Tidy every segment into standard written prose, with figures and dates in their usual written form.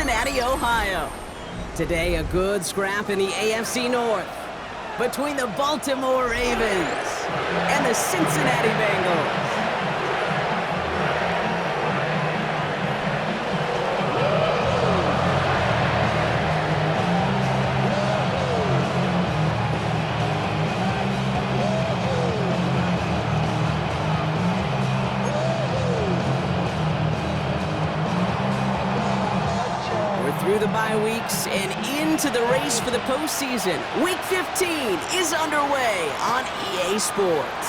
Cincinnati, Ohio. Today, a good scrap in the AFC North between the Baltimore Ravens and the Cincinnati Bengals. Through the bye weeks and into the race for the postseason. Week 15 is underway on EA Sports.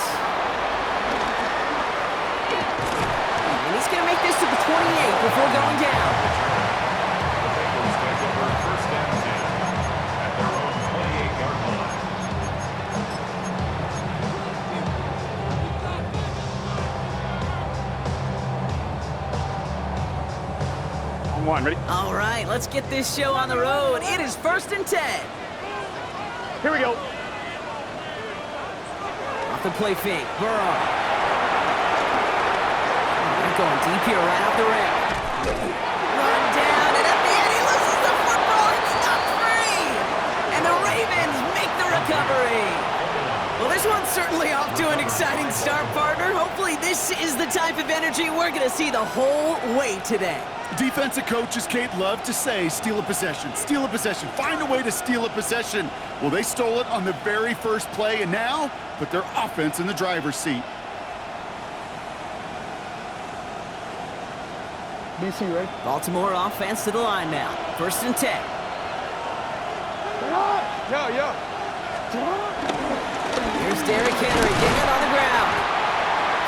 And he's going to make this to the 28 before going down. Ready? All right, let's get this show on the road. It is 1st and 10. Here we go. Off the play fake, Burrow. They're going deep here right off the rim. Run down, and at the end he loses the football. It's not free. And the Ravens make the recovery. Well, this one's certainly off to an exciting start, partner. Hopefully this is the type of energy we're going to see the whole way today. Defensive coaches, Kate, love to say, steal a possession, find a way to steal a possession. Well, they stole it on the very first play, and now put their offense in the driver's seat. BC, right? Baltimore offense to the line now. 1st and 10. Yeah. Here's Derrick Henry getting it on the ground.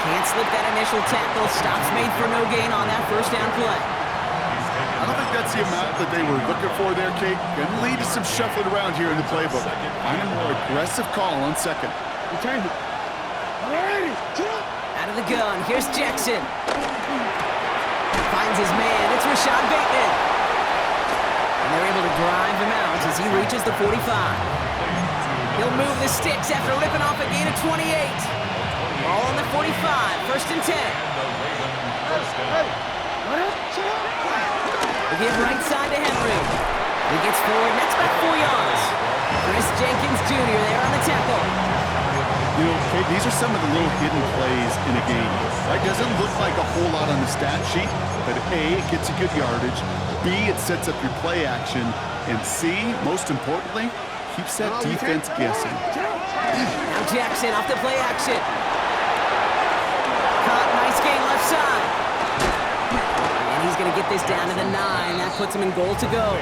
Can't slip that initial tackle. Stops made for no gain on that first down play. I don't think that's the amount that they were looking for there, Kate. Going to lead to some shuffling around here in the playbook. Find a more aggressive call on second. Return it. Out of the gun, here's Jackson. Finds his man, it's Rashad Bateman. And they're able to drive him out as he reaches the 45. He'll move the sticks after ripping off a gain of 28. Ball on the 45, 1st and 10. They give right side to Henry. He gets forward, that's about 4 yards. Chris Jenkins Jr. there on the tackle. You know, Kate, these are some of the little hidden plays in a game. Right? Doesn't look like a whole lot on the stat sheet, but A, it gets you good yardage. B, it sets up your play action. And C, most importantly, keeps that defense guessing. Now Jackson off the play action. Caught, nice gain left side. And he's going to get this down to the 9. That puts him in goal to go.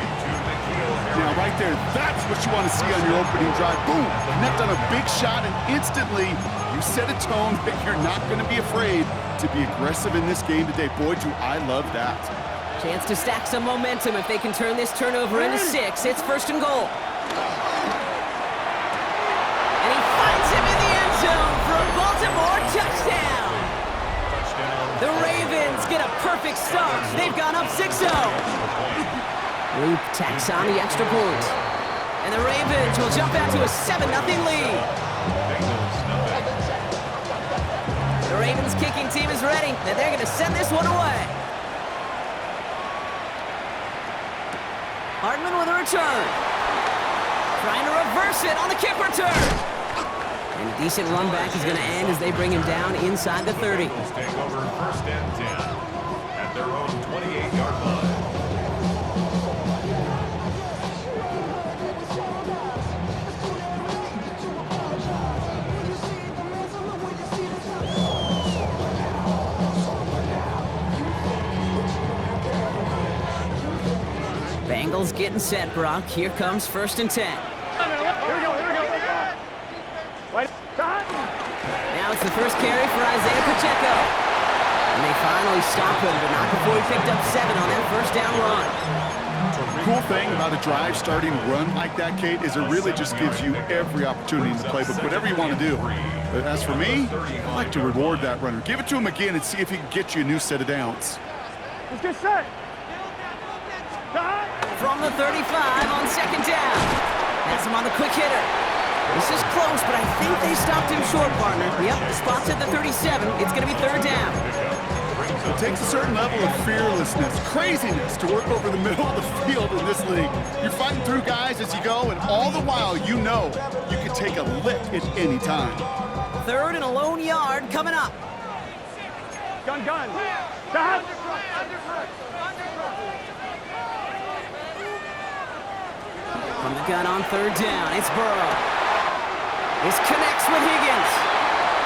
Now, right there, that's what you want to see on your opening drive. Boom! Connect on a big shot, and instantly you set a tone that you're not going to be afraid to be aggressive in this game today. Boy, do I love that. Chance to stack some momentum if they can turn this turnover into 6. It's 1st and goal. And he finds him in the end zone for a Baltimore touchdown. The Ravens get a perfect start. They've gone up 6-0. Luke tacks on the extra point. And the Ravens will jump out to a 7-0 lead. The Ravens kicking team is ready, and they're going to send this one away. Hardman with a return. Trying to reverse it on the kick return. And a decent run back is going to end as they bring him down inside the 30. Take over 1st and 10 at their own 28-yard line. Bengals getting set, Brock. Here comes 1st and 10. Here we go. Now it's the first carry for Isaiah Pacheco. And they finally stop him, but not before he picked up 7 on that first down run. Cool thing about a drive starting run like that, Kate, is it really just gives you every opportunity in the playbook, whatever you want to do. But as for me, I like to reward that runner. Give it to him again and see if he can get you a new set of downs. Let's get set. From the 35 on 2nd down. Has him on the quick hitter. This is close, but I think they stopped him short, partner. Yep, the spot's at the 37. It's going to be 3rd down. It takes a certain level of fearlessness, craziness to work over the middle of the field in this league. You're fighting through guys as you go, and all the while you know you can take a lick at any time. 3rd and a lone yard coming up. Gun. Stop. From the gun on 3rd down, it's Burrow. This connects with Higgins.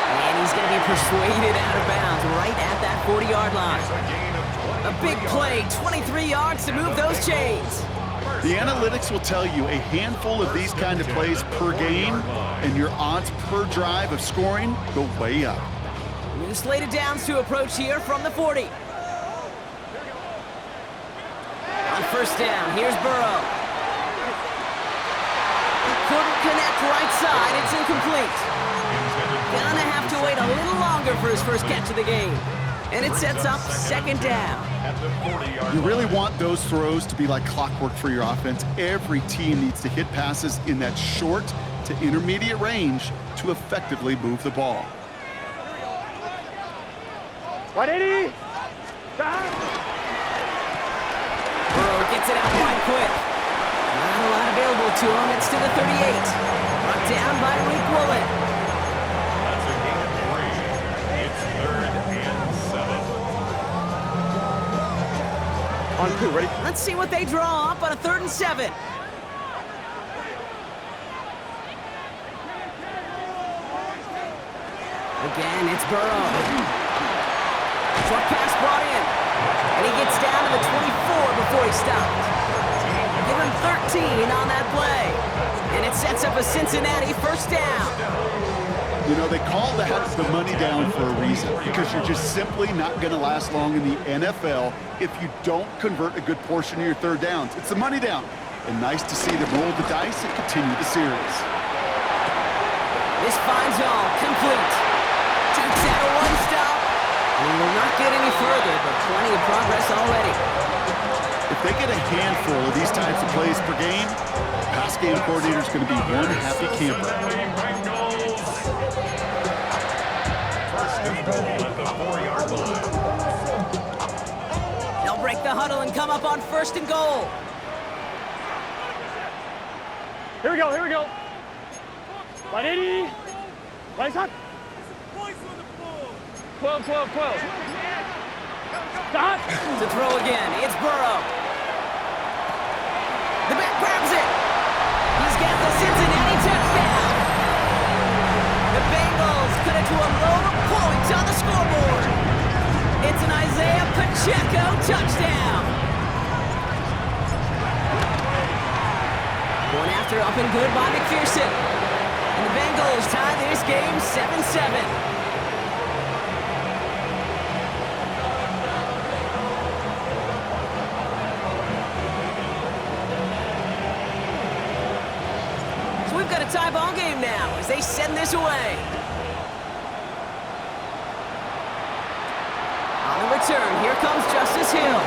And he's going to be persuaded out of bounds right at that 40-yard line. A big play, 23 yards to move those chains. The analytics will tell you a handful of these kind of plays per game, and your odds per drive of scoring go way up. New slated downs to approach here from the 40. On 1st down, here's Burrow. Couldn't connect right side, it's incomplete. Gonna have to wait a little longer for his first catch of the game. And it sets up 2nd down. You really want those throws to be like clockwork for your offense. Every team needs to hit passes in that short to intermediate range to effectively move the ball. 180. Stop. Burrow gets it out wide quick. Not a lot available to him. It's to the 38. Brought down by Reek Woolen. That's a gain of 3. It's 3rd and 7. On 2, ready? Let's see what they draw up on a 3rd and 7. Again, it's Burrow. Short pass brought in. And he gets down to the 24 before he stopped. Give him 13 on that play. And it sets up a Cincinnati 1st down. You know, they call that the money down for a reason, because you're just simply not going to last long in the NFL if you don't convert a good portion of your 3rd downs. It's the money down. And nice to see them roll the dice and continue the series. This finds all complete. Takes out a 1-stop. We will not get any further, but plenty of progress already. If they get a handful of these types of plays per game, pass game coordinator is going to be one happy camper. First and goal at the 4-yard line. They'll break the huddle and come up on 1st and goal. Here we go. 180. Lights up. 12. Stop. To throw again, it's Burrow. The back grabs it. He's got the Cincinnati touchdown. The Bengals cut it to a load of points on the scoreboard. It's an Isaiah Pacheco touchdown. Going after up and good by McPherson. And the Bengals tie this game 7-7. We've got a tie ball game now as they send this away. On the return, here comes Justice Hill.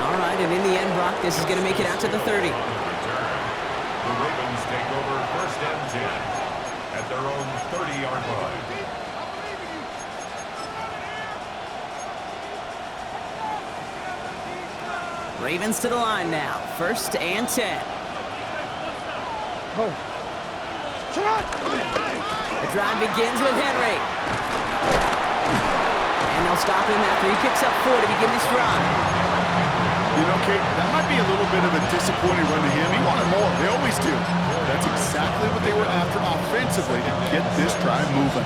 All right, and in the end, Brock, this is going to make it out to the 30. The Ravens take over 1st and 10 at their own 30-yard line. Ravens to the line now, 1st and 10. Oh. Shot. The drive begins with Henry. And they'll stop him after he picks up 4 to begin this drive. You know, Kate, that might be a little bit of a disappointing run to him. He wanted more. They always do. That's exactly what they were after offensively to get this drive moving.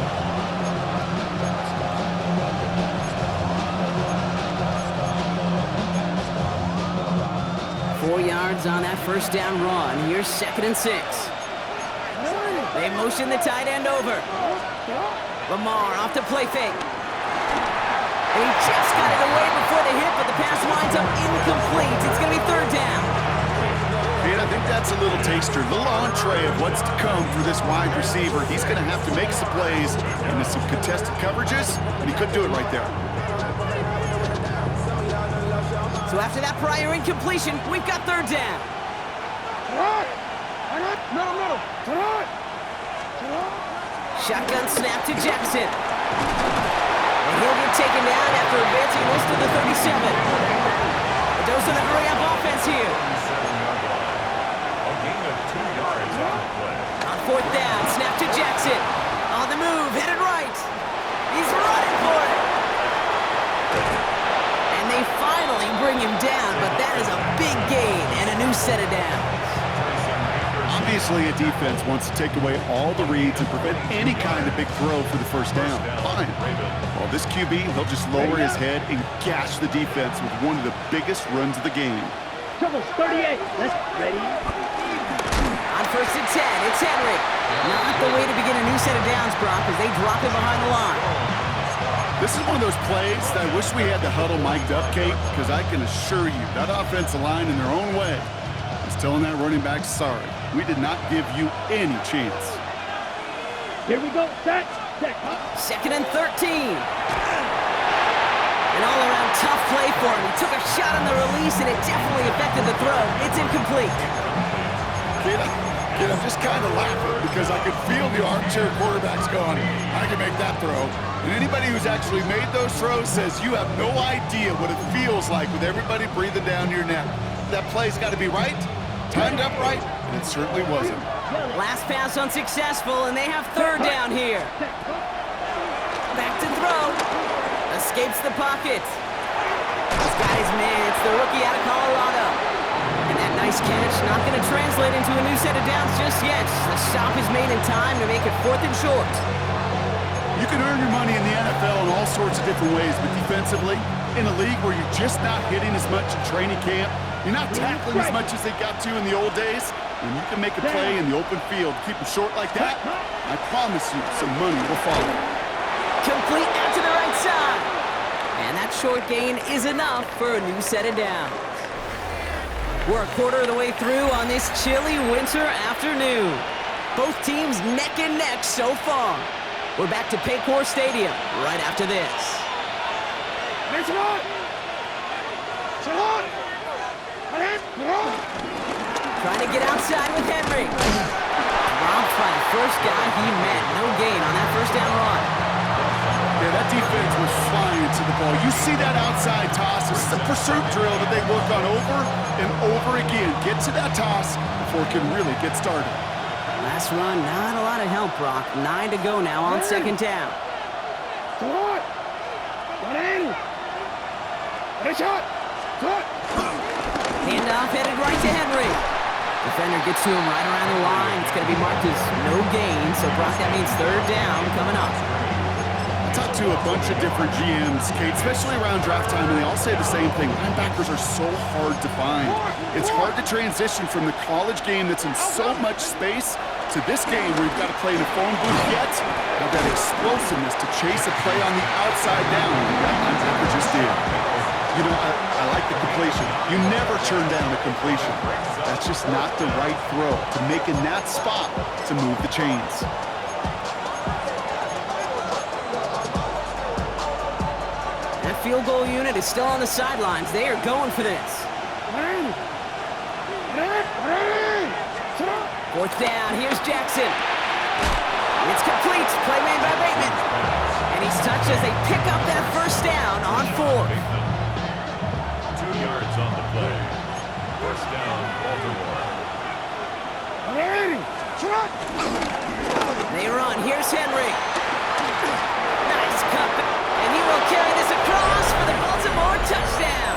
Four yards on that 1st down run. Here's 2nd and 6. They motion the tight end over. Lamar off to play fake. And he just got it away before the hit, but the pass winds up incomplete. It's going to be 3rd down. And I think that's a little taster, a little entree of what's to come for this wide receiver. He's going to have to make some plays into some contested coverages, and he couldn't do it right there. So after that prior incompletion, we've got 3rd down. Middle. Shotgun snap to Jackson. And he'll get taken down after advancing most of the 37. A dose of the hurry-up offense here. A gain of 2 yards on the play. On fourth down, snap to Jackson. On the move, headed right. He's running for it. And they finally bring him down, but that is a big gain and a new set of downs. Obviously, a defense wants to take away all the reads and prevent any kind of big throw for the first down. Fine. Well, this QB, he'll just lower his head and gash the defense with one of the biggest runs of the game. Trouble 38. Let's ready. On first and 10, it's Henry. Not the way to begin a new set of downs, Brock, as they drop it behind the line. This is one of those plays that I wish we had the huddle mic'd up, Kate, because I can assure you that offensive line in their own way is telling that running back, sorry, we did not give you any chance. Here we go. Set. Second and 13. An all-around tough play for him. He took a shot on the release, and it definitely affected the throw. It's incomplete. Kid, I'm just kind of laughing because I could feel the armchair quarterbacks going, I can make that throw. And anybody who's actually made those throws says you have no idea what it feels like with everybody breathing down your neck. That play's got to be right, timed up right, and it certainly wasn't. Last pass unsuccessful, and they have third down here. Back to throw. Escapes the pocket. He's got his man. It's the rookie out of Colorado. And that nice catch not going to translate into a new set of downs just yet. The stop is made in time to make it 4th and short. You can earn your money in the NFL in all sorts of different ways, but defensively, in a league where you're just not hitting as much at training camp, you're not tackling as much as they got to in the old days, when you can make a play in the open field, keep it short like that, I promise you some money will follow. Complete out to the right side. And that short gain is enough for a new set of downs. We're a quarter of the way through on this chilly winter afternoon. Both teams neck and neck so far. We're back to Paycor Stadium right after this. Trying to get outside with Henry. Robbed by the first guy he met. No gain on that first down run. Yeah, that defense was flying to the ball. You see that outside toss. This is a pursuit drill that they work on over and over again. Get to that toss before it can really get started. Last run, not a lot of help, Brock. 9 to go now on second down. Handoff headed right to Henry. Defender gets to him right around the line. It's going to be marked as no gain, so Brock, that means third down coming up. Talked to a bunch of different GMs, Kate, especially around draft time, and they all say the same thing. Linebackers are so hard to find. It's hard to transition from the college game that's in so much space to this game where you've got to play in a phone booth yet have that explosiveness to chase a play on the outside down like that linebacker just did. You know, I like the completion. You never turn down a completion. That's just not the right throw to make in that spot to move the chains. That field goal unit is still on the sidelines. They are going for this. Fourth down, here's Jackson. It's complete, play made by Bateman. And he's touched as they pick up that first down on fourth. 2 yards on the play. First down, Baltimore. They run, here's Henry. Nice cut, and he will carry this across for the Baltimore touchdown.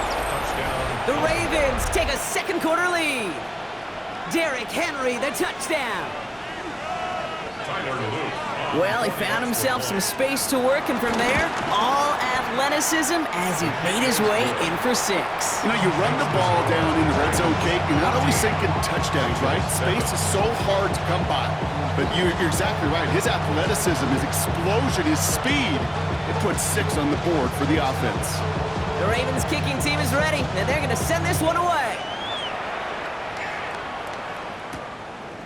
The Ravens take a second quarter lead. Derrick Henry, the touchdown. Well, he found himself some space to work, and from there, all athleticism as he made his way in for 6. You know, you run the ball down in the red zone, Kate, you're not always thinking touchdowns, right? Space is so hard to come by. But you're exactly right. His athleticism, his explosion, his speed, it puts 6 on the board for the offense. The Ravens kicking team is ready, and they're going to send this one away.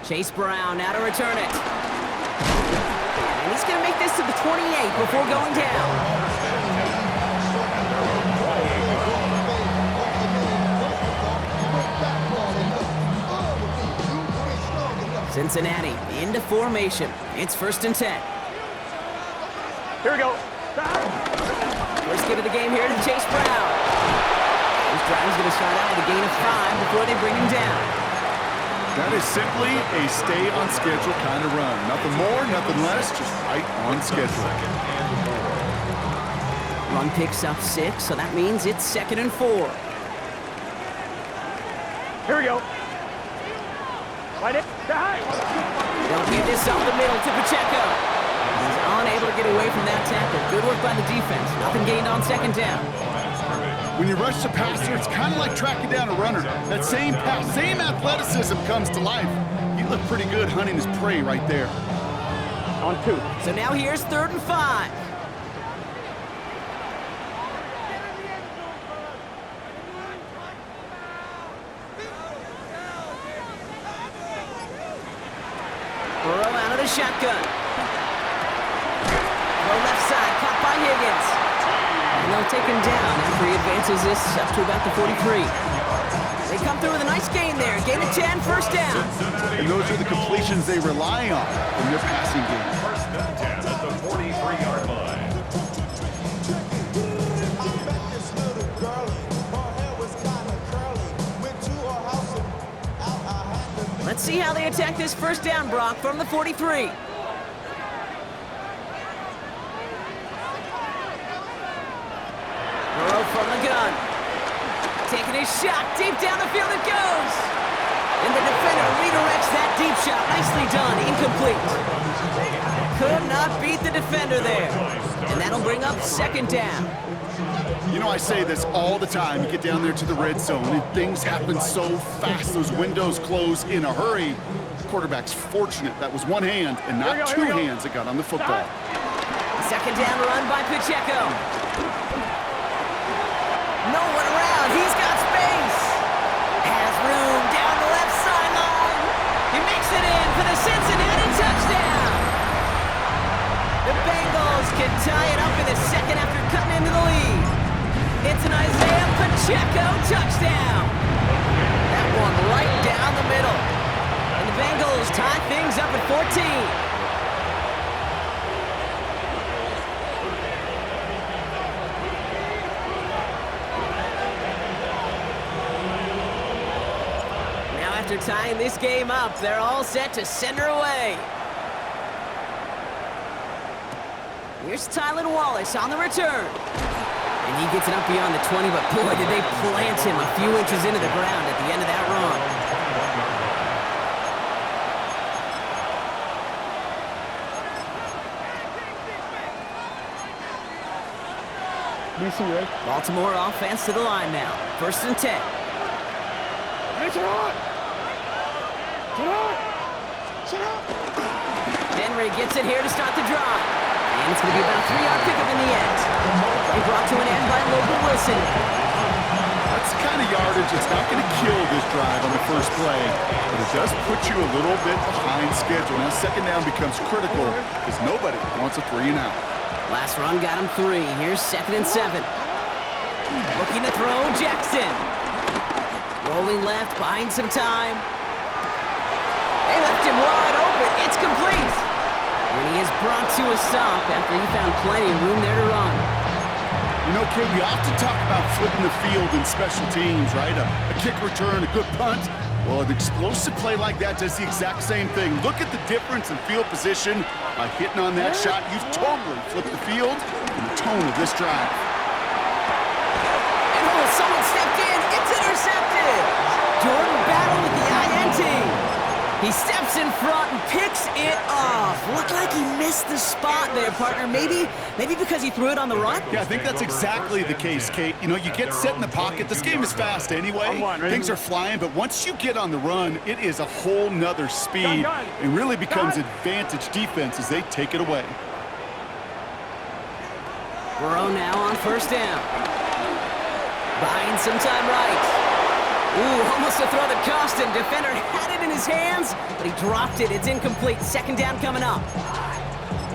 Chase Brown now to return it. And he's going to make this to the 28 before going down. Cincinnati into formation. It's 1st and 10. Here we go. Let's get to the game here to Chase Brown. This drive is going to start out with a gain of 5 before they bring him down. That is simply a stay-on-schedule kind of run. Nothing more, nothing less, just right on schedule. Run picks up 6, so that means it's 2nd and 4. Here we go. Right in. They'll give this up the middle to Pacheco. He's unable to get away from that tackle. Good work by the defense. Nothing gained on 2nd down. When you rush the passer, it's kind of like tracking down a runner. That same pass, same athleticism comes to life. He looked pretty good hunting his prey right there. On 2. So now here's 3rd and 5. Burrow out of the shotgun. Throw left side, caught by Higgins. And they'll take him down after he advances this up to about the 43. They come through with a nice gain there. Gain of 10, 1st down. And those are the completions they rely on in their passing game. 1st and 10 at the 43-yard line. Let's see how they attack this 1st down, Brock, from the 43. Burrow from the gun. Taking his shot. Deep down the field it goes. And the defender redirects that deep shot. Nicely done. Incomplete. Could not beat the defender there. And that'll bring up 2nd down. You know, I say this all the time. You get down there to the red zone, and things happen so fast. Those windows close in a hurry. The quarterback's fortunate. That was one hand and not 2 hands that got on the football. 2nd down run by Pacheco. No one around. He's got space. Has room down the left sideline. He makes it in for the Cincinnati touchdown. The Bengals can tie it up in the 2nd after cutting into the lead. It's an Isaiah Pacheco touchdown. That one right down the middle. And the Bengals tie things up at 14. After tying this game up, they're all set to send her away. Here's Tylan Wallace on the return. And he gets it up beyond the 20, but boy, did they plant him a few inches into the ground at the end of that run. Missing Rick. Baltimore offense to the line now. 1st and 10. Henry gets it here to start the drive. And it's going to be about a 3-yard pickup in the end. They brought to an end by Logan Wilson. That's the kind of yardage that's not going to kill this drive on the first play, but it does put you a little bit behind schedule. Now 2nd down becomes critical because nobody wants a 3 and out. Last run got him 3. Here's 2nd and 7. Looking to throw, Jackson. Rolling left, buying some time. They left him wide open. It's complete. And he is brought to a stop after he found plenty of room there to run. You know, kid, we often talk about flipping the field in special teams, right? A kick return, a good punt. Well, an explosive play like that does the exact same thing. Look at the difference in field position. By hitting on that shot, you've totally flipped the field and the tone of this drive. And oh, someone stepped in. It's intercepted. Jordan Battle with the INT. He steps in front and picks it off. Looked like he missed the spot there, partner. Maybe because he threw it on the run? Yeah, I think that's exactly the case, Kate. You know, you get set in the pocket. This game is fast anyway. Things are flying, but once you get on the run, it is a whole nother speed. It really becomes advantage defense as they take it away. Burrow now on 1st down. Buying some time right. Ooh, almost a throw that cost him. Defender had it in his hands, but he dropped it. It's incomplete. 2nd down coming up.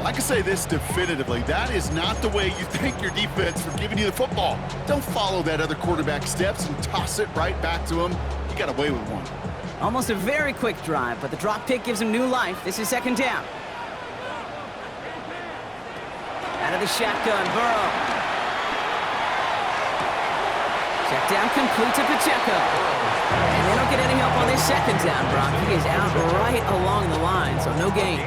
I can say this definitively. That is not the way you thank your defense for giving you the football. Don't follow that other quarterback steps and toss it right back to him. You got away with one. Almost a very quick drive, but the drop pick gives him new life. This is 2nd down. Out of the shotgun, Burrow. Check down complete to Pacheco. And they don't get any help on this second down, Brock. He is out right along the line, so no gain.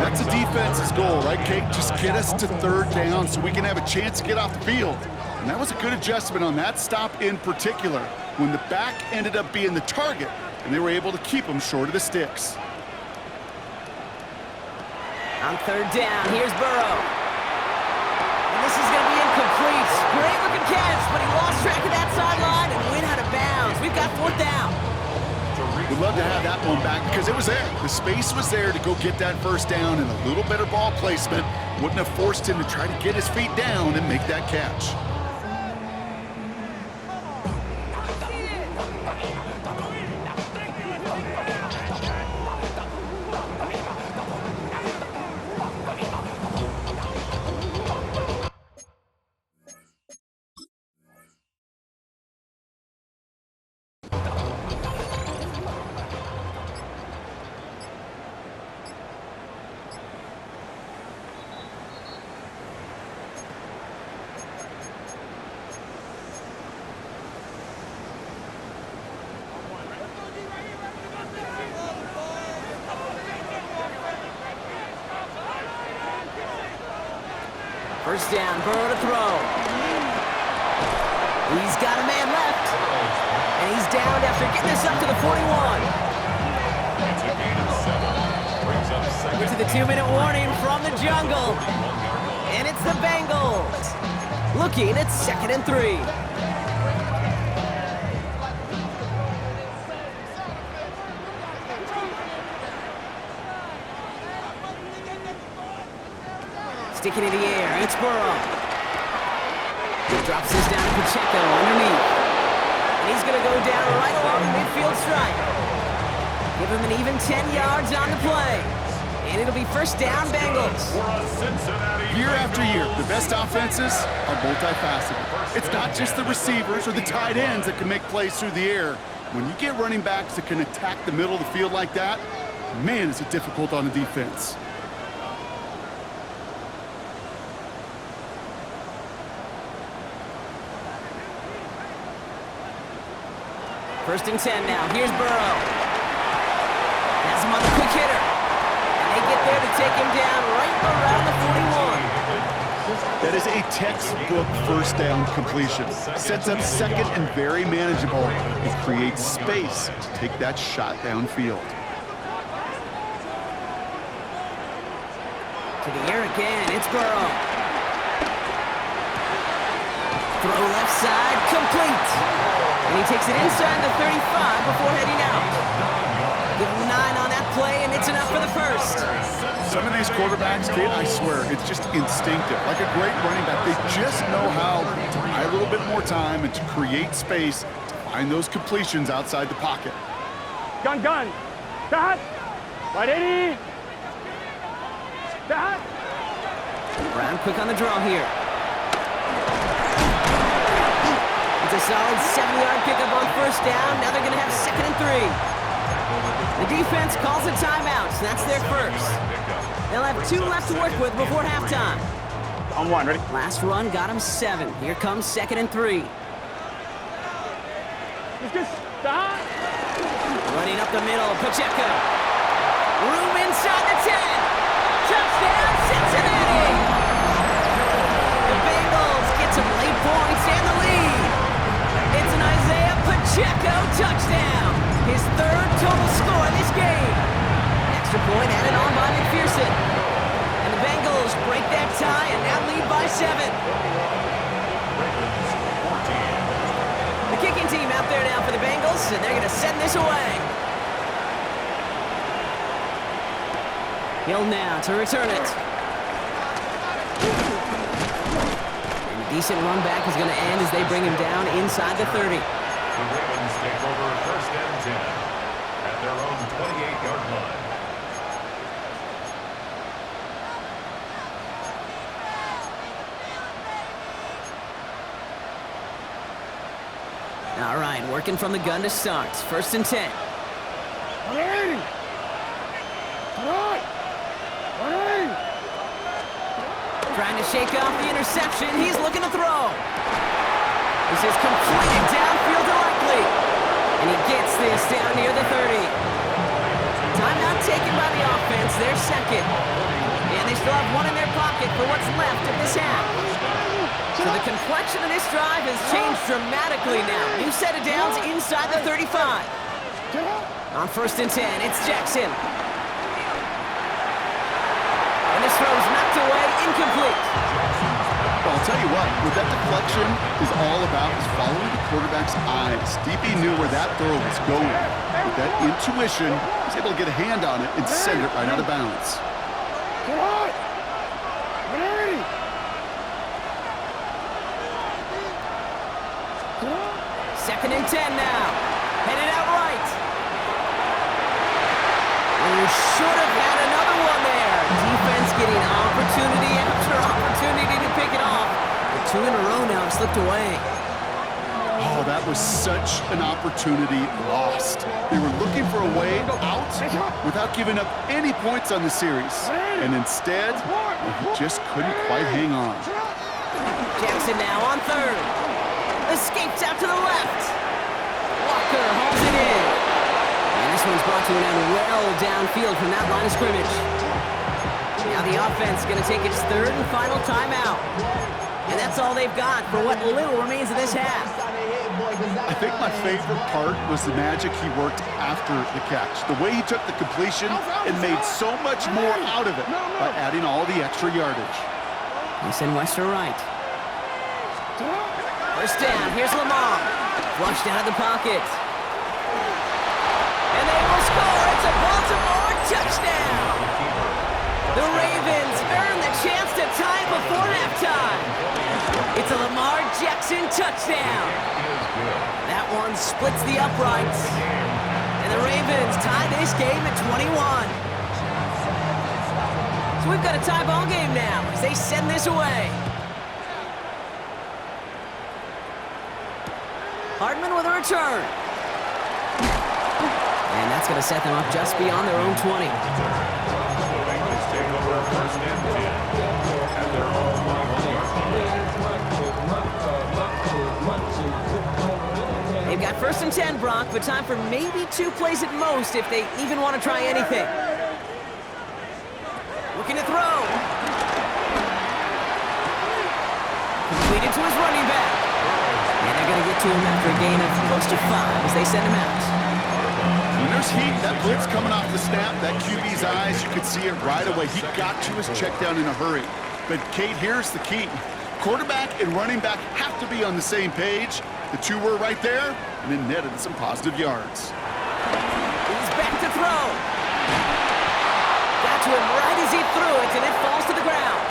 That's a defense's goal, right, Kate? Just get us to third down so we can have a chance to get off the field. And that was a good adjustment on that stop in particular, when the back ended up being the target, and they were able to keep him short of the sticks. On third down, here's Burrow. And this is going to be incomplete. Great looking catch, but he lost track of that sideline and went out of bounds. We've got fourth down. We'd love to have that one back because it was there. The space was there to go get that first down, and a little better ball placement wouldn't have forced him to try to get his feet down and make that catch. First down, Burrow to throw. He's got a man left. And he's down after getting this up to the 41. It's a gain of 7. Brings up second. Into the 2-minute warning from the jungle. And it's the Bengals. Looking at 2nd and 3. Sticking in the air, it's Burrow. He drops this down to Pacheco underneath. And he's going to go down right along the midfield stripe. Give him an even 10 yards on the play. And it'll be first down, Bengals. Year after year, the best offenses are multifaceted. It's not just the receivers or the tight ends that can make plays through the air. When you get running backs that can attack the middle of the field like that, man, is it difficult on the defense. First and 10 now. Here's Burrow. Has him on the quick hitter. And they get there to take him down right around the 41. That is a textbook first down completion. Sets up second and very manageable. It creates space to take that shot downfield. To the air again. It's Burrow. Throw left side. Complete. And he takes it inside the 35 before heading out. Give him 9 on that play, and it's enough for the first. Some of these quarterbacks, Kate, I swear, it's just instinctive. Like a great running back, they just know how to buy a little bit more time and to create space to find those completions outside the pocket. Gun. Start. Right 80. Start. Brown quick on the draw here. It's a solid 70-yard pickup on first down. Now they're going to have 2nd and 3. The defense calls a timeout, so that's their first. They'll have 2 left to work with before halftime. On 1, ready? Last run got him 7. Here comes 2nd and 3. Let's get start. Running up the middle, Pacheco. Room inside the 10. Touchdown, Cincinnati! The Bengals get some late points and the lead. It's an Isaiah Pacheco touchdown. His 3rd total score this game. Extra point added on by McPherson. And the Bengals break that tie and now lead by 7. The kicking team out there now for the Bengals, and they're going to send this away. Hill now to return it. And a decent run back is going to end as they bring him down inside the 30. The Ravens take over first and 10 at their own 28-yard line. All right, working from the gun to start. First and 10. Trying to shake off the interception. He's looking to throw. This is completed downfield to Likely. And he gets this down near the 30. Timeout taken by the offense, their second. And they still have one in their pocket for what's left of this half. So the complexion of this drive has changed dramatically now. New set of downs inside the 35. On 1st and 10, it's Jackson. And this throw is knocked away, incomplete. Well, I'll tell you what, what that deflection is all about is following the quarterback's eyes. DP knew where that throw was going. With that intuition, he was able to get a hand on it and send it right out of bounds. Come on! Ready! 2nd and 10 now. Headed out right. You should have had another one there. Defense getting opportunity after opportunity to pick it off. But 2 in a row now have slipped away. Oh, that was such an opportunity lost. They were looking for a way out without giving up any points on the series. And instead, he just couldn't quite hang on. Jackson now on 3rd. Escapes out to the left. Walker hauls it in. And this one's brought to an end well downfield from that line of scrimmage. Now the offense going to take its 3rd and final timeout. And that's all they've got for what little remains of this half. I think my favorite part was the magic he worked after the catch. The way he took the completion and made so much more out of it by adding all the extra yardage. He's in Wester right. 1st down, here's Lamar. Flushed out of the pocket. And they will score. It's a Baltimore touchdown. The Ravens earn the chance to tie before halftime. It's a Lamar Jackson touchdown. That one splits the uprights. And the Ravens tie this game at 21. So we've got a tie ball game now as they send this away. Hardman with a return. And that's going to set them up just beyond their own 20. They've got 1st and 10, Brock, but time for maybe 2 plays at most if they even want to try anything. Looking to throw. Completed to his running back. And they're going to get to him after a gain of close to 5 as they send him out. When there's heat, that blitz coming off the snap, that QB's eyes, you could see it right away. He got to his check down in a hurry. But, Kate, here's the key. Quarterback and running back have to be on the same page. The 2 were right there, and then netted some positive yards. He's back to throw. Got to him right as he threw it, and it falls to the ground.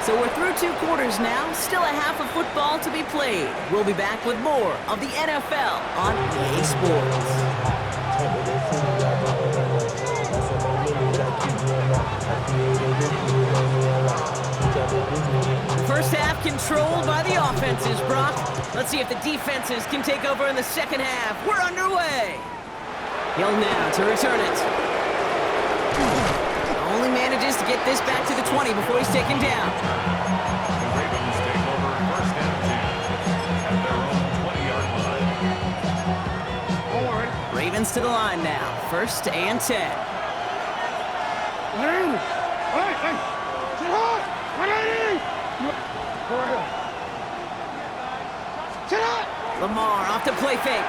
So we're through 2 quarters now, still a half of football to be played. We'll be back with more of the NFL on EA Sports. First half controlled by the offenses, Brock. Let's see if the defenses can take over in the second half. We're underway. Hill now to return it. Only manages to get this back to the 20 before he's taken down. The Ravens take over 1st and 10 at their own 20-yard line. Ravens to the line now. 1st and 10. Lamar off to play fake.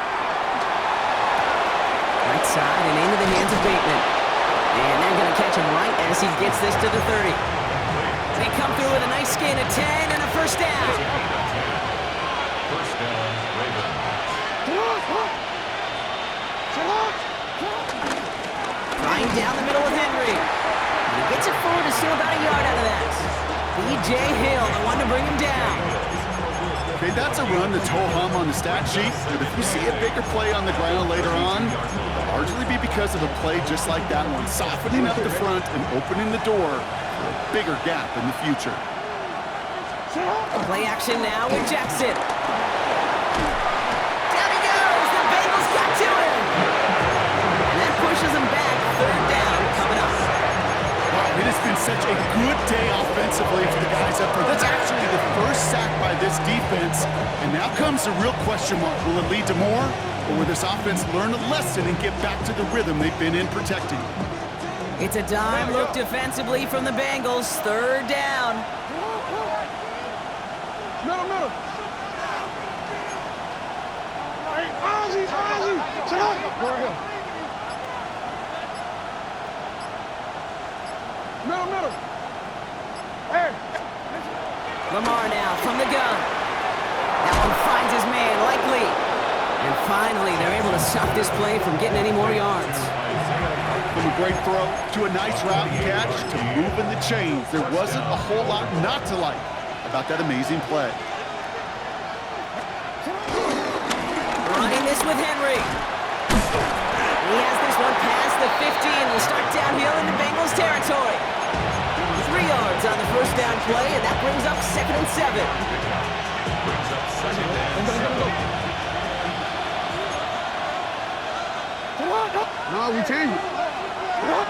Right side and into the hands of Bateman. And they're going to catch him right as he gets this to the 30. They come through with a nice gain of 10 and a 1st down. 1st down, Ravens. Flying down the middle with Henry. And he gets it forward to steal about a yard out of that. B.J. Hill, the one to bring him down. Okay, that's a run that's ho-hum on the stat sheet, but if you see a bigger play on the ground later on, it'll largely be because of a play just like that one, softening up the front and opening the door for a bigger gap in the future. Play action now with Jackson. Down he goes! The Bengals got to him! And that pushes him back. 3rd down coming up. It has been such a good day offensively for the guys up there. That's actually the first sack by this defense And now comes the real question mark. Will it lead to more? Or will this offense learn a lesson and get back to the rhythm they've been in protecting? It's a dime look defensively from the Bengals. Third down. Middle. Ozzy. Sit up. Middle. Hey. Lamar now from the gun. That one finds his man, likely. And finally, they're able to stop this play from getting any more yards. From a great throw to a nice route catch to moving the chains, there wasn't a whole lot not to like about that amazing play. Running this with Henry. He has this one past the 50 and will start downhill into Bengals territory. 3 yards on the first down play, and that brings up 2nd and 7. No, we change it. Middle.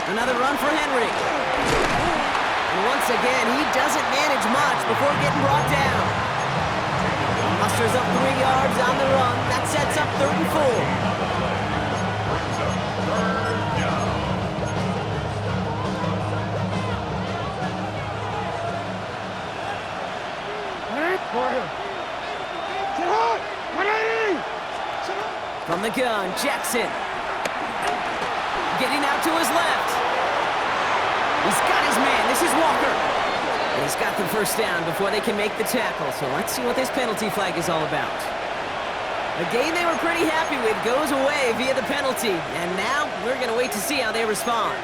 Another run for Henry. And once again, he doesn't manage much before getting brought down. He musters up 3 yards on the run. That sets up 3rd and 4. From the gun, Jackson. Getting out to his left. He's got his man. This is Walker. And he's got the first down before they can make the tackle. So let's see what this penalty flag is all about. A game they were pretty happy with goes away via the penalty. And now we're going to wait to see how they respond.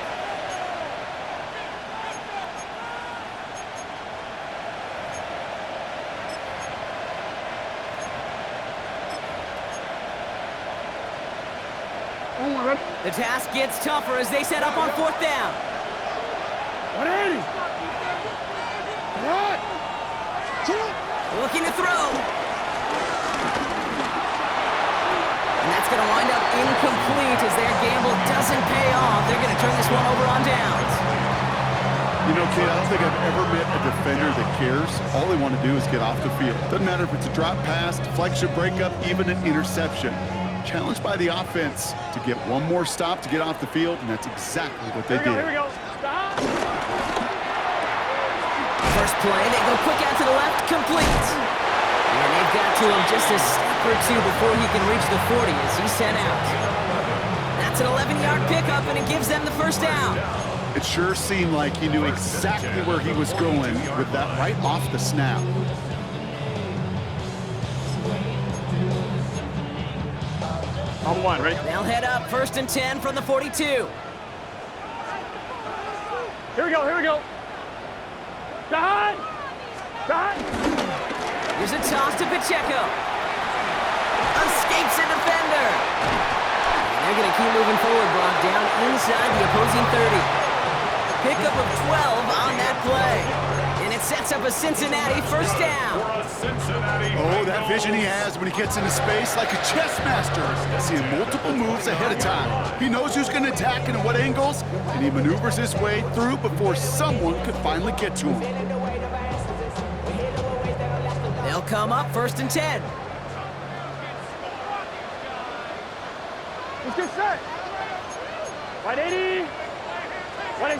The task gets tougher as they set up on 4th down. 180. What? Looking to throw. And that's going to wind up incomplete as their gamble doesn't pay off. They're going to turn this one over on downs. You know, Kate, I don't think I've ever met a defender that cares. All they want to do is get off the field. Doesn't matter if it's a drop pass, deflection, breakup, even an interception. Challenged by the offense to get one more stop to get off the field, and that's exactly what they did. Here we go. Stop. First play, they go quick out to the left, complete. And they've got to him just a step or two before he can reach the 40 as he's sent out. That's an 11-yard pickup, and it gives them the first down. It sure seemed like he knew exactly where he was going with that right off the snap. On 1, ready? They'll head up 1st and 10 from the 42. Here we go. Behind. Here's a toss to Pacheco. Escapes a defender. And they're going to keep moving forward, Brock, down inside the opposing 30. Pickup of 12 on that play. And it sets up a Cincinnati first down. Oh, that vision he has when he gets into space like a chess master, seeing multiple moves ahead of time. He knows who's going to attack and at what angles, and he maneuvers his way through before someone could finally get to him. They'll come up 1st and 10. Let's get set. 180. 12.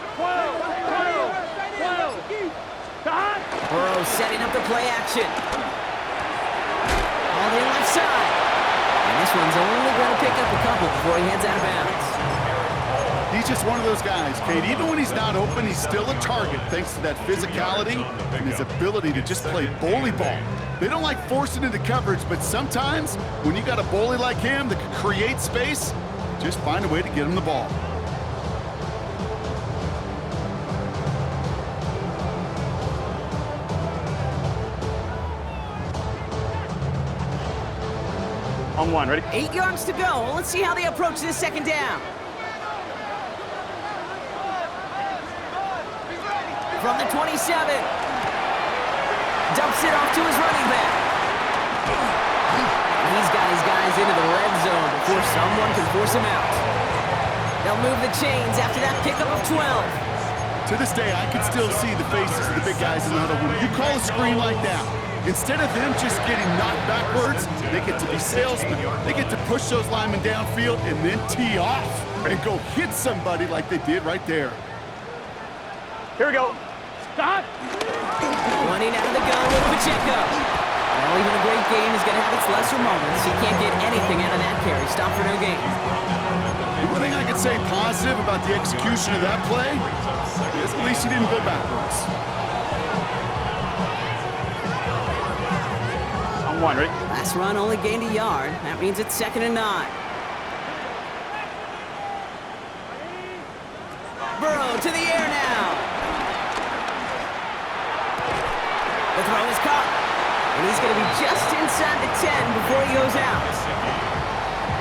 Burrow setting up the play action. All the left side. And this one's only going to pick up a couple before he heads out of bounds. He's just one of those guys, Kate. Even when he's not open, he's still a target thanks to that physicality and his ability to just play bully ball. They don't like forcing into coverage, but sometimes when you got a bully like him that can create space, just find a way to get him the ball. On 1, ready? 8 yards to go. Let's see how they approach this 2nd down. From the 27. Dumps it off to his running back. And he's got his guys into the red zone before someone can force him out. They'll move the chains after that pickup of 12. To this day, I can still see the faces of the big guys in the huddle. When you call a screen like that, instead of them just getting knocked backwards, they get to be salesmen. They get to push those linemen downfield and then tee off and go hit somebody like they did right there. Here we go. Stop. Running out of the gun with Pacheco. Well, even a great game is going to have its lesser moments. He can't get anything out of that carry. Stop for no gain. The one thing I can say positive about the execution of that play is at least he didn't go backwards. On one, right? Last run only gained a yard. That means it's 2nd and 9. Burrow to the air now. The throw is caught. And he's going to be just inside the 10 before he goes out.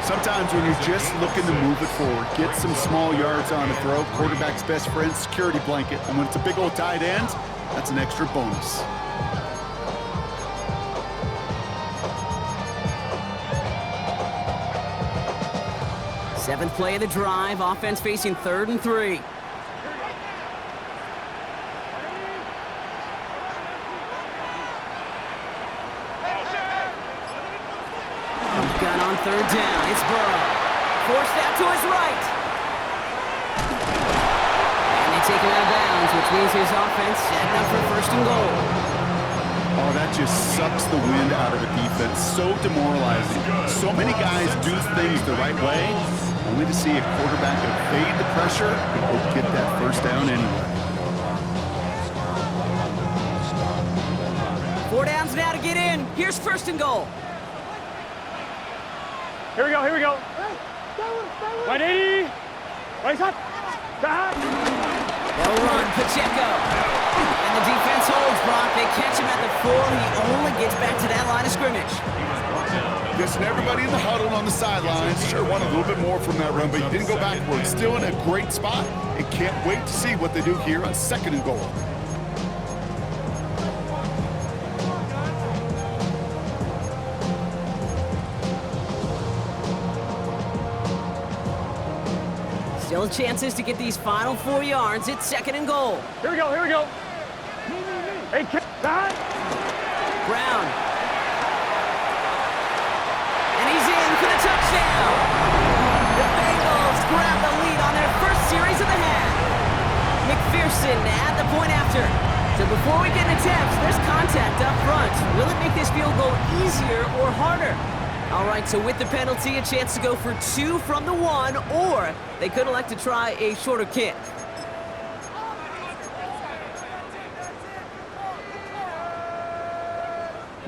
Sometimes when you're just looking to move it forward, get some small yards on a throw, quarterback's best friend, security blanket. And when it's a big old tight end, that's an extra bonus. Seventh play of the drive. Offense facing 3rd and 3. Gun on 3rd down. It's Burrow. Forced out to his right. And they take him out of bounds, which means his offense setting up for 1st and goal. Oh, that just sucks the wind out of a defense. So demoralizing. So many guys do things the right way, only to see a quarterback evade the pressure and go get that 1st down anyway. 4 downs now to get in. Here's 1st and goal. Here we go. Here we go. 180. Right up. Stop. They'll run. Pacheco. And the defense holds, Brock. They catch him at the 4. He only gets back to that line of scrimmage. Listen, everybody in the huddle on the sidelines sure want a little bit more from that run, but he didn't go backwards. Still in a great spot and can't wait to see what they do here on 2nd and goal. Still chances to get these final 4 yards. It's 2nd and goal. Here we go. Here we go. Hey, stop. Brown. And he's in for the touchdown. The Bengals grab the lead on their 1st series of the half. McPherson at the point after. So before we get into attempts, there's contact up front. Will it make this field goal easier or harder? All right, so with the penalty, a chance to go for 2 from the 1, or they could elect to try a shorter kick.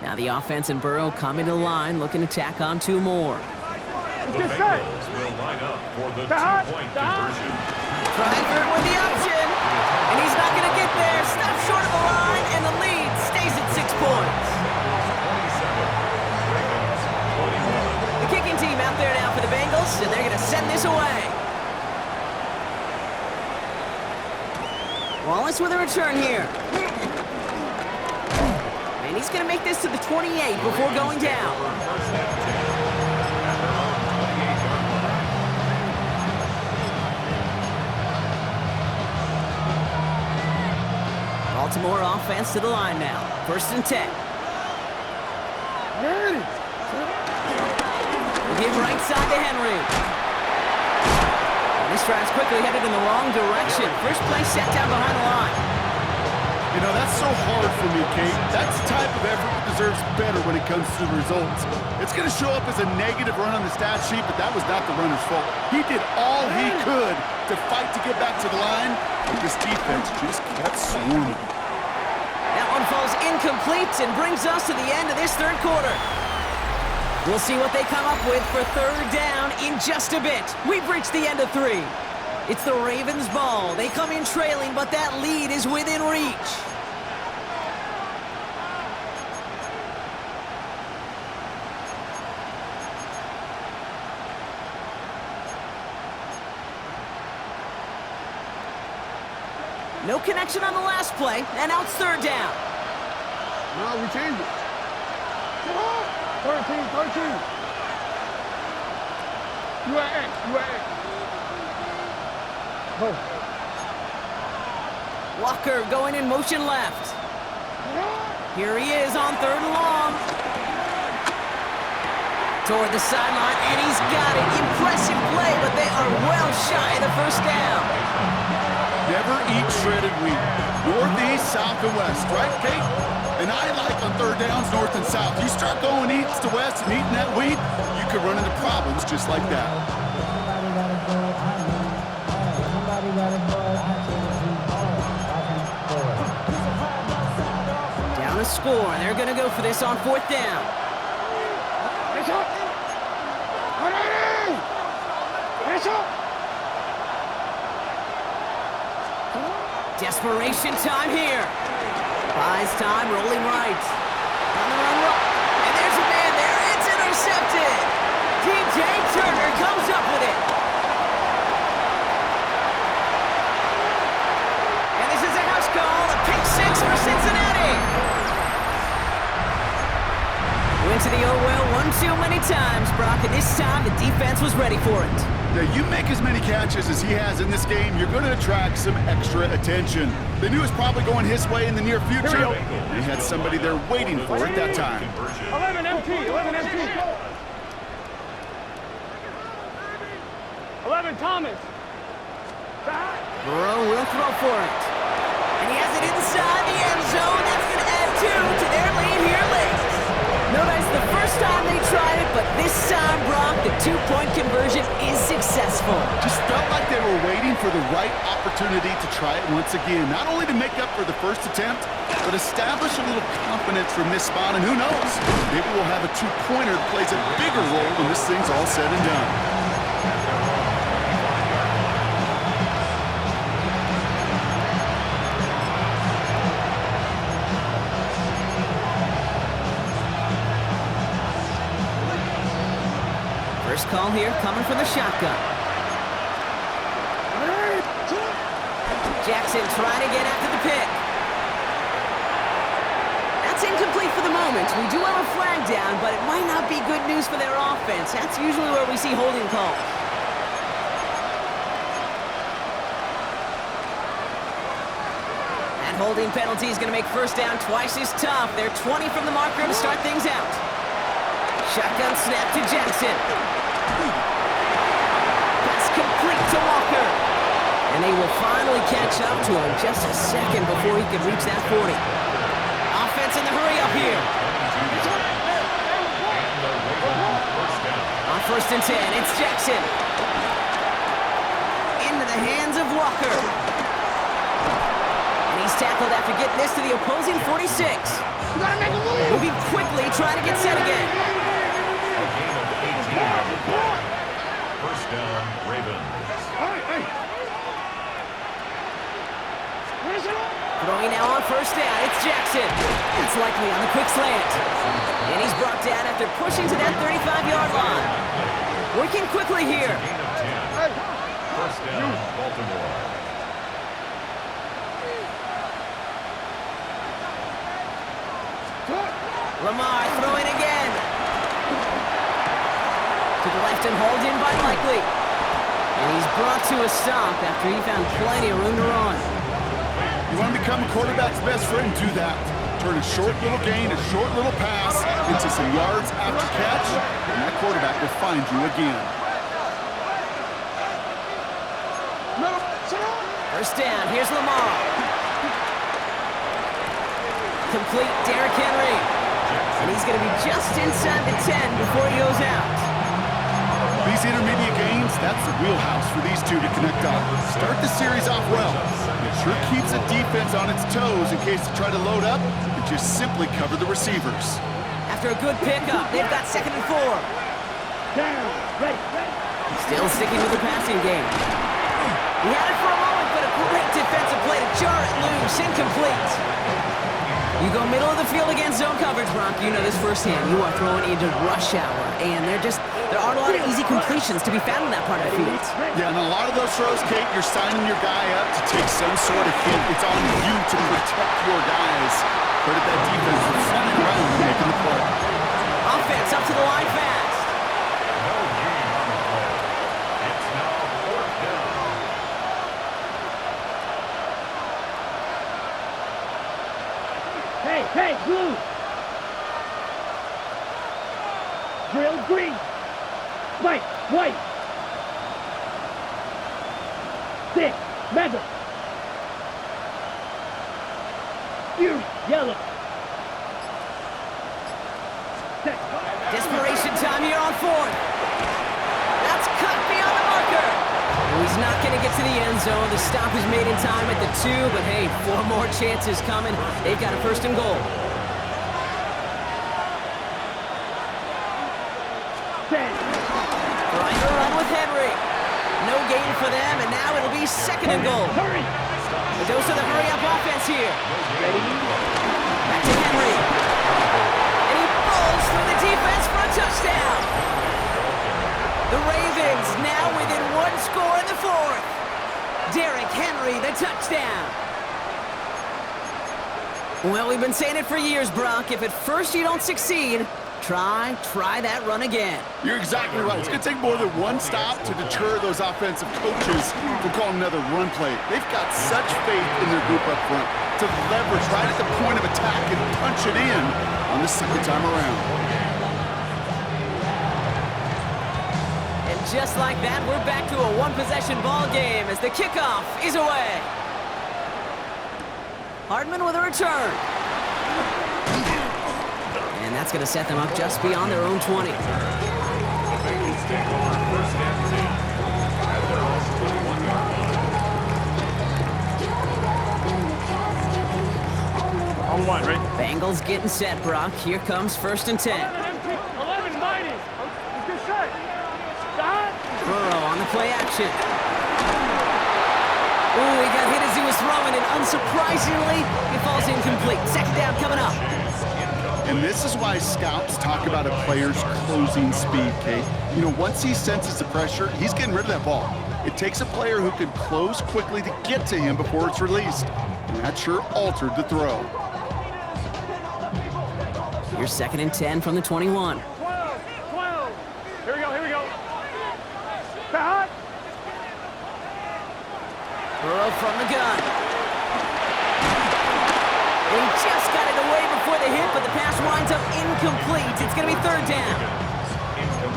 Now the offense and Burrow coming to the line, looking to tack on 2 more. The Bengals will line up for the 2-point conversion. Trying for it with the option, and he's not going to get there. Stop short of the line, and the lead stays at 6 points. The kicking team out there now for the Bengals, and they're going to send this away. Wallace with a return here. And he's going to make this to the 28 before going down. Baltimore offense to the line now. 1st and 10. Give right side to Henry. And this drive's quickly headed in the wrong direction. First play set down behind the line. You know, that's so hard for me, Kate. That's the type of effort that deserves better when it comes to the results. It's going to show up as a negative run on the stat sheet, but that was not the runner's fault. He did all he could to fight to get back to the line, but this defense just kept swarming. That one falls incomplete and brings us to the end of this 3rd quarter. We'll see what they come up with for 3rd down in just a bit. We've reached the end of 3. It's the Ravens' ball. They come in trailing, but that lead is within reach. No connection on the last play, and now it's 3rd down. No, we changed it. 13. You at X. Go. Walker going in motion left. Here he is on 3rd and long. Toward the sideline, and he's got it. Impressive play, but they are well shy of the first down. Never eat shredded wheat. Northeast, south, and west, right, Kate? And I like on 3rd downs, north and south. You start going east to west and eating that wheat, you could run into problems just like that. Down a score. They're going to go for this on 4th down. Desperation time here. Buys time, rolling right. On the run, and there's a man there. It's intercepted. DJ Turner comes up with it. And this is a house call. A pick 6 for Cincinnati. Went to the oh-well one too many times, Brock, and this time the defense was ready for it. Yeah, you make as many catches as he has in this game, you're going to attract some extra attention. They knew it was probably going his way in the near future. They had somebody there waiting for it that time. 11 MT, 11 MT. 11 Thomas. Burrow will throw for it. And he has it inside the end zone. That's going to add 2 to their lead here late. No, that's the first time they tried it, but this time, Brock, the 2-point conversion is successful. Just felt like they were waiting for the right opportunity to try it once again. Not only to make up for the first attempt, but establish a little confidence from this spot. And who knows, maybe we'll have a 2-pointer that plays a bigger role when this thing's all said and done. First call here coming from the shotgun. Jackson trying to get after the pick. That's incomplete for the moment. We do have a flag down, but it might not be good news for their offense. That's usually where we see holding calls. That holding penalty is going to make first down twice as tough. They're 20 from the marker to start things out. Shotgun snap to Jackson. Pass complete to Walker. And they will finally catch up to him just a second before he can reach that 40. Offense in the hurry up here. On 1st and 10, it's Jackson. Into the hands of Walker. And he's tackled after getting this to the opposing 46. Moving quickly, trying to get set again. First down, Ravens. Throwing now on 1st down, it's Jackson. It's likely on the quick slant. And he's brought down after pushing to that 35-yard line. Working quickly here. First down, Baltimore. Lamar throwing again. To the left and hauled in by Likely. And he's brought to a stop after he found plenty of room to run. You want to become a quarterback's best friend? Do that. Turn a short little gain, a short little pass into some yards after catch, and that quarterback will find you again. First down, here's Lamar. Complete Derrick Henry. And he's going to be just inside the 10 before he goes out. These intermediate gains, that's the wheelhouse for these two to connect on. Start the series off well. It sure keeps the defense on its toes in case they try to load up and just simply cover the receivers. After a good pickup, they've got 2nd and 4. Still sticking with the passing game. He had it for a moment, but a great defensive play to jar it loose. Incomplete. You go middle of the field against zone coverage, Brock. You know this firsthand. You are throwing into rush hour, and there aren't a lot of easy completions to be found in that part of the field. Yeah, and a lot of those throws, Kate, you're signing your guy up to take some sort of hit. It's on you to protect your guys. But at that defense, they're flying around and making the play. Offense up to the line fast. No gain on the play. It's now 4th down. White, blue. Drill, green. White, white. Six, mega. Fury, yellow. Set. Desperation time here on fourth. That's cut beyond the marker. Oh, he's not going to get to the end zone. The stop is made in time at the 2, but hey, 4 more chances coming. They've got a first and goal. Trying to run with Henry. No gain for them, and now it'll be second and goal. Hurry. The dose of the hurry-up offense here. Back to Henry. And he falls through the defense for a touchdown. The Ravens now within 1 score in the 4th. Derrick Henry, the touchdown. Well, we've been saying it for years, Brock. If at first you don't succeed, try that run again. You're exactly right. It's going to take more than one stop to deter those offensive coaches from calling another run play. They've got such faith in their group up front to leverage right at the point of attack and punch it in on the second time around. And just like that, we're back to a one-possession ball game as the kickoff is away. Hardman with a return. And that's going to set them up just beyond their own 20. The Bengals take over first and 10 at their own 21-yard line. On 1, right? Bengals getting set, Brock. Here comes first and 10. 11, mighty. Good shot. Stop. Burrow on the play action. Ooh, he got hit as he was throwing, and unsurprisingly, it falls incomplete. Second down coming up. And this is why scouts talk about a player's closing speed, Kate. You know, once he senses the pressure, he's getting rid of that ball. It takes a player who can close quickly to get to him before it's released. And that sure altered the throw. Here's second and 10 from the 21. 12. Here we go. Back. Burrow from the gun. He just got it away before the hit, but the pass winds up incomplete. It's going to be third down.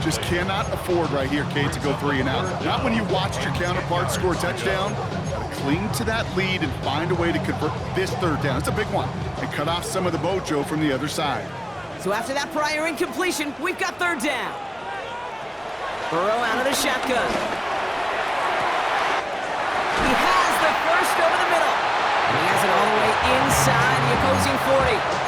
Just cannot afford right here, Kate, to go 3 and out. Not when you watched your counterpart score a touchdown. Gotta cling to that lead and find a way to convert this third down. It's a big one. And cut off some of the mojo from the other side. So after that prior incompletion, we've got third down. Burrow out of the shotgun. He has the first over the middle. And he has it all the way inside the opposing 40.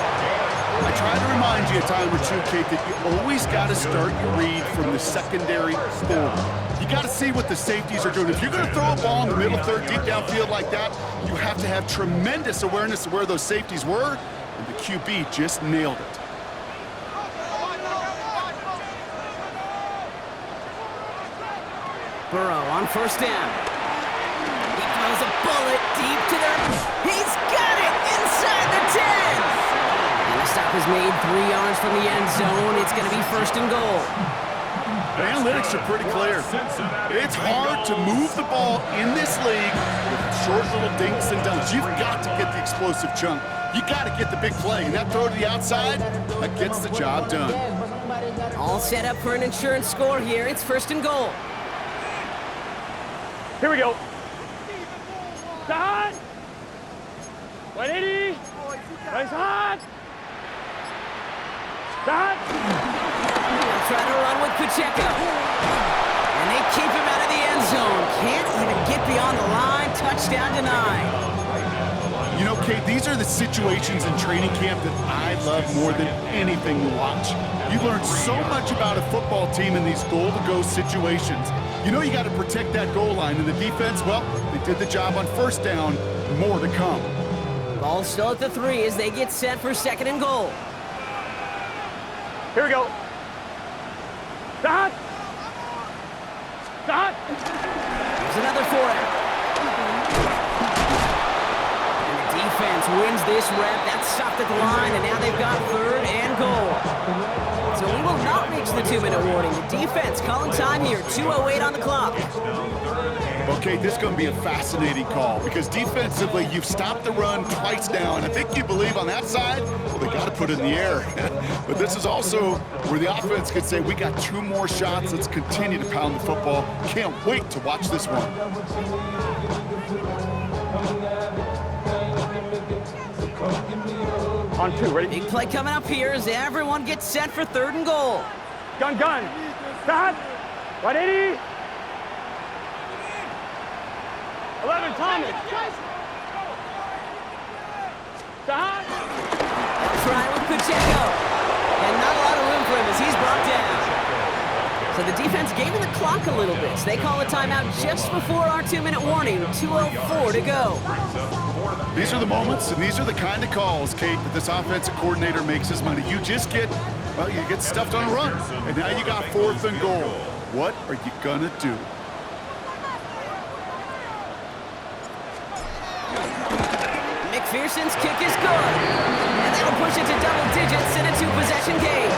I try to remind you a time or two, Kate, that you always got to start your read from the secondary forward. You got to see what the safeties are doing. If you're going to throw a ball in the middle third, deep downfield like that, you have to have tremendous awareness of where those safeties were, and the QB just nailed it. Burrow on first down. He throws a bullet deep to the... He's got it inside the 10! And the stop is made 3 yards from the end zone. It's going to be first and goal. The analytics are pretty clear. It's hard to move the ball in this league with short little dinks and dunks. You've got to get the explosive chunk. You got to get the big play. And that throw to the outside, that gets the job done. All set up for an insurance score here. It's first and goal. Here we go. Start. 180. Nice hot. Start. They'll try to run with Pacheco. And they keep him out of the end zone. Can't even get beyond the line. Touchdown denied. You know, Kate, these are the situations in training camp that I love more than anything to watch. You learn so much about a football team in these goal-to-go situations. You know you got to protect that goal line, and the defense, well, they did the job on first down. More to come. Ball still at the 3 as they get set for second and goal. Here we go. Start. Start. Here's another four-out. And the defense wins this rep. That's stopped at the line, and now they've got third and goal. So we will not reach the 2-minute warning. The defense calling time here, 2:08 on the clock. Okay, this is going to be a fascinating call because defensively, you've stopped the run twice now, and I think you believe on that side, well, they got to put it in the air. But this is also where the offense could say, we got 2 more shots. Let's continue to pound the football. Can't wait to watch this one. On 2, ready? Big play coming up here as everyone gets set for 3rd and goal. Gun. Stop. 180. 11, Thomas. Stop. Try with Pacheco. And not a lot of room for him as he's brought down. So the defense gaining the clock a little bit. So they call a timeout just before our 2-minute warning. 2:04 to go. These are the moments, and these are the kind of calls, Kate, that this offensive coordinator makes his money. You just get, well, you get stuffed on a run, and now you got 4th and goal. What are you gonna do? McPherson's kick is good. And that'll push it to double digits in a 2-possession game.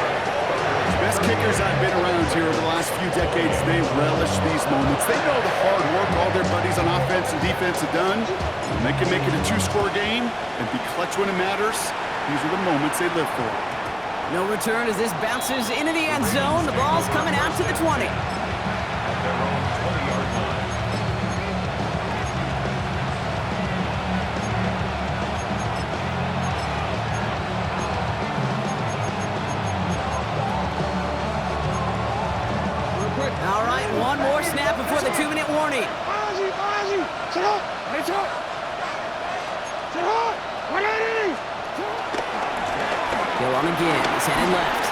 Best kickers I've been around here over the last few decades, they relish these moments. They know the hard work all their buddies on offense and defense have done. When they can make it a 2-score game and be clutch when it matters, these are the moments they live for. No return as this bounces into the end zone. The ball's coming out to the 20. At their own 20-yard line. All right, one more snap before the 2-minute warning. Go on again. He's heading left.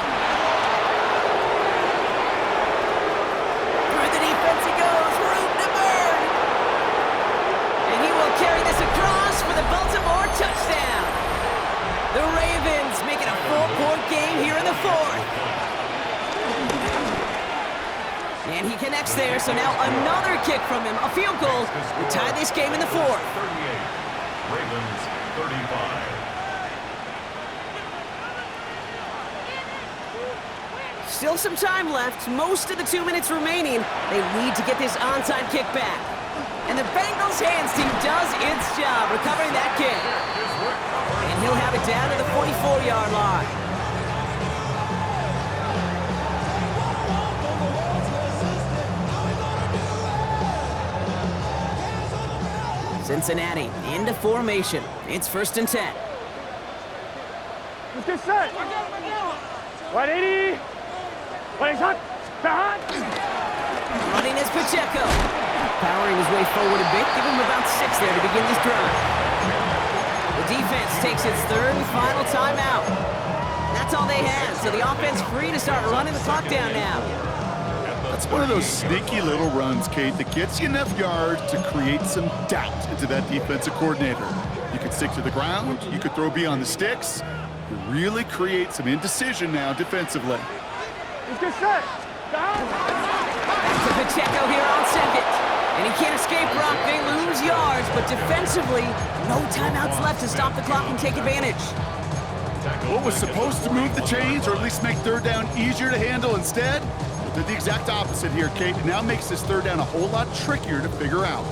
Through the defense he goes. Room to burn. And he will carry this across for the Baltimore touchdown. The Ravens make it a 4-point game here in the 4th. And he connects there, so now another kick from him. A field goal to tie this game in the 4th. 38. Ravens 35. Still some time left. Most of the 2 minutes remaining. They need to get this onside kick back. And the Bengals hands team does its job recovering that kick. And he'll have it down to the 44-yard line. Cincinnati into formation. It's 1st and 10. Let's get set. 180. 180. Running is Pacheco. Powering his way forward a bit. Give him about 6 there to begin this drive. The defense takes its 3rd and final timeout. That's all they had, so the offense free to start running the clock down now. That's one of those sneaky little runs, Kate, that gets you enough yards to create some doubt into that defensive coordinator. You could stick to the ground, you could throw beyond the sticks, you really create some indecision now defensively. Let's get set. Back to Pacheco here on 2nd. And he can't escape, Brock. They lose yards, but defensively, no timeouts left to stop the clock and take advantage. What was supposed to move the chains, or at least make 3rd down easier to handle instead? Did the exact opposite here, Kate. It now makes this 3rd down a whole lot trickier to figure out.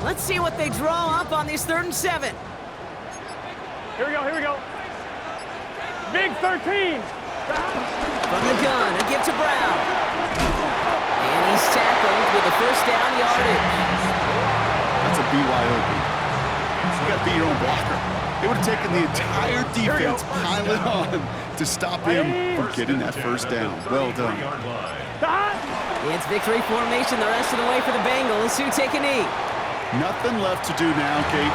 Let's see what they draw up on this 3rd and 7. Here we go. Big 13. From the gun, a give to Brown. And he's tackled with a 1st down yardage. That's a BYOB. You got to be your own blocker. It would have taken the entire defense piling on to stop him from getting that 1st down. Well done. It's victory formation the rest of the way for the Bengals, who take a knee. Nothing left to do now, Kate.